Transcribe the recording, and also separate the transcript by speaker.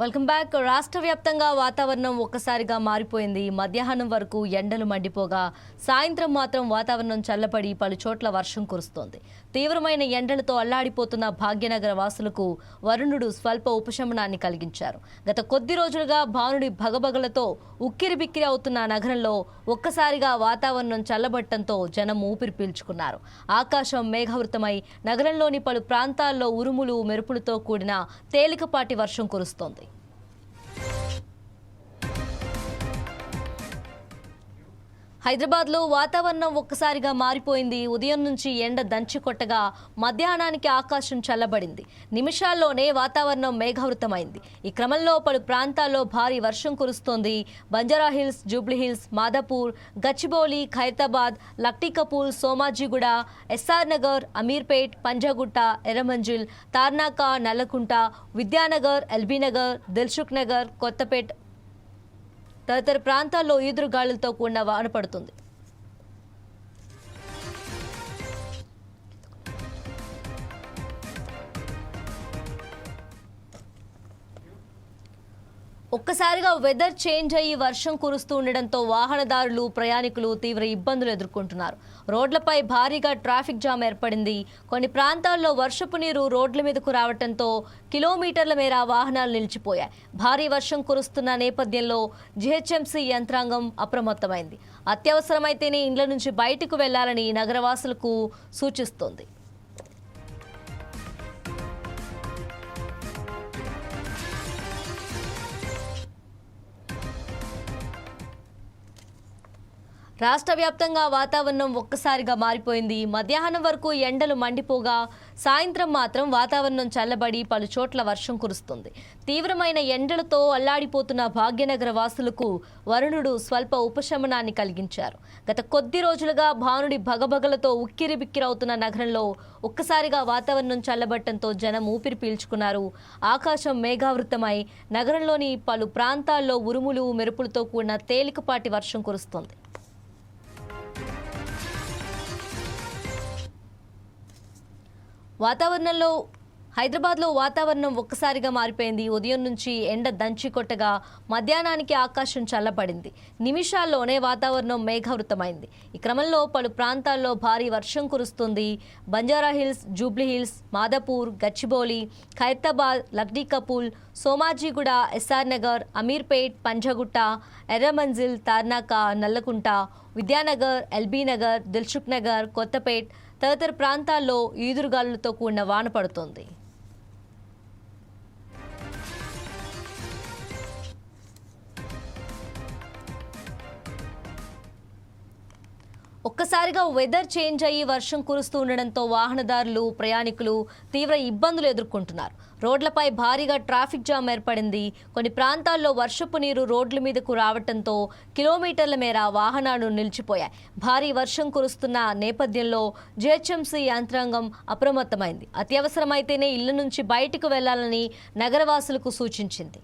Speaker 1: Welcome back. రాష్ట్ర వ్యాప్తంగా వాతావరణం ఒక్కసారిగా మారిపోయింది. మధ్యాహ్నం వరకు ఎండలు మండిపోగా సాయంత్రం మాత్రం వాతావరణం చల్లబడి పలు చోట్ల వర్షం కురుస్తోంది. తీవ్రమైన ఎండలతో అల్లాడిపోతున్న భాగ్యనగర వాసులకు వరుణుడు స్వల్ప ఉపశమనాన్ని కలిగించారు. గత కొద్ది రోజులుగా భానుడి భగభగలతో ఉక్కిరిబిక్కిరి అవుతున్న నగరంలో ఒక్కసారిగా వాతావరణం చల్లబట్టడంతో జనం ఊపిరి పీల్చుకున్నారు. ఆకాశం మేఘావృతమై నగరంలోని పలు ప్రాంతాల్లో ఉరుములు మెరుపులతో కూడిన తేలికపాటి వర్షం కురుస్తోంది. హైదరాబాద్లో వాతావరణం ఒక్కసారిగా మారిపోయింది. ఉదయం నుంచి ఎండ దంచి కొట్టగా మధ్యాహ్నానికి ఆకాశం చల్లబడింది. నిమిషాల్లోనే వాతావరణం మేఘావృతమైంది. ఈ క్రమంలో పలు ప్రాంతాల్లో భారీ వర్షం కురుస్తోంది. బంజారాహిల్స్, జూబ్లీహిల్స్, మాదాపూర్, గచ్చిబౌలి, ఖైరతాబాద్, లక్టీకపూల్, సోమాజిగూడ, ఎస్ఆర్ నగర్, అమీర్పేట్, పంజాగుట్ట, ఎర్రమంజిల్, తార్నాక, నల్లకుంట, విద్యానగర్, ఎల్బీనగర్, దిల్సుఖ్ నగర్, కొత్తపేట్ తదితర ప్రాంతాల్లో ఈదురుగాలులతో కూడిన వాన పడుతుంది. ఒక్కసారిగా వెదర్ చేంజ్ అయ్యి వర్షం కురుస్తూ ఉండడంతో వాహనదారులు, ప్రయాణికులు తీవ్ర ఇబ్బందులు ఎదుర్కొంటున్నారు. రోడ్లపై భారీగా ట్రాఫిక్ జామ్ ఏర్పడింది. కొన్ని ప్రాంతాల్లో వర్షపు నీరు రోడ్ల మీదకు రావడంతో కిలోమీటర్ల మేర వాహనాలు నిలిచిపోయాయి. భారీ వర్షం కురుస్తున్న నేపథ్యంలో జీహెచ్ఎంసీ యంత్రాంగం అప్రమత్తమైంది. అత్యవసరమైతేనే ఇండ్ల నుంచి బయటకు వెళ్లాలని నగరవాసులకు సూచిస్తోంది. రాష్ట్ర వ్యాప్తంగా వాతావరణం ఒక్కసారిగా మారిపోయింది. మధ్యాహ్నం వరకు ఎండలు మండిపోగా సాయంత్రం మాత్రం వాతావరణం చల్లబడి పలు చోట్ల వర్షం కురుస్తుంది. తీవ్రమైన ఎండలతో అల్లాడిపోతున్న భాగ్యనగర వాసులకు వరుణుడు స్వల్ప ఉపశమనాన్ని కలిగించారు. గత కొద్ది రోజులుగా భానుడి భగభగలతో ఉక్కిరిబిక్కిరవుతున్న నగరంలో ఒక్కసారిగా వాతావరణం చల్లబట్టడంతో జనం ఊపిరి పీల్చుకున్నారు. ఆకాశం మేఘావృతమై నగరంలోని పలు ప్రాంతాల్లో ఉరుములు మెరుపులతో కూడిన తేలికపాటి వర్షం కురుస్తోంది. హైదరాబాద్లో వాతావరణం ఒక్కసారిగా మారిపోయింది. ఉదయం నుంచి ఎండ దంచి కొట్టగా మధ్యాహ్నానికి ఆకాశం చల్లబడింది. నిమిషాల్లోనే వాతావరణం మేఘావృతమైంది. ఈ క్రమంలో పలు ప్రాంతాల్లో భారీ వర్షం కురుస్తుంది. బంజారాహిల్స్, జూబ్లీహిల్స్, మాదాపూర్, గచ్చిబౌలి, ఖైరతాబాద్, లక్డీకపూల్, సోమాజిగూడ, ఎస్ఆర్ నగర్, అమీర్పేట్, పంజాగుట్ట, ఎర్రమంజిల్, తార్నాక, నల్లకుంట, విద్యానగర్, ఎల్బీనగర్, దిల్సుఖ్ నగర్, కొత్తపేట్ తదితర ప్రాంతాల్లో ఈదురుగాలులతో కూడిన వాన పడుతోంది. ఒక్కసారిగా వెదర్ చేంజ్ అయ్యి వర్షం కురుస్తూ ఉండడంతో వాహనదారులు, ప్రయాణికులు తీవ్ర ఇబ్బందులు ఎదుర్కొంటున్నారు. రోడ్లపై భారీగా ట్రాఫిక్ జామ్ ఏర్పడింది. కొన్ని ప్రాంతాల్లో వర్షపు నీరు రోడ్ల మీదకు రావడంతో కిలోమీటర్ల మేర వాహనాలు నిలిచిపోయాయి. భారీ వర్షం కురుస్తున్న నేపథ్యంలో జీహెచ్ఎంసీ యంత్రాంగం అప్రమత్తమైంది. అత్యవసరమైతేనే ఇళ్ల నుంచి బయటకు వెళ్లాలని నగరవాసులకు సూచించింది.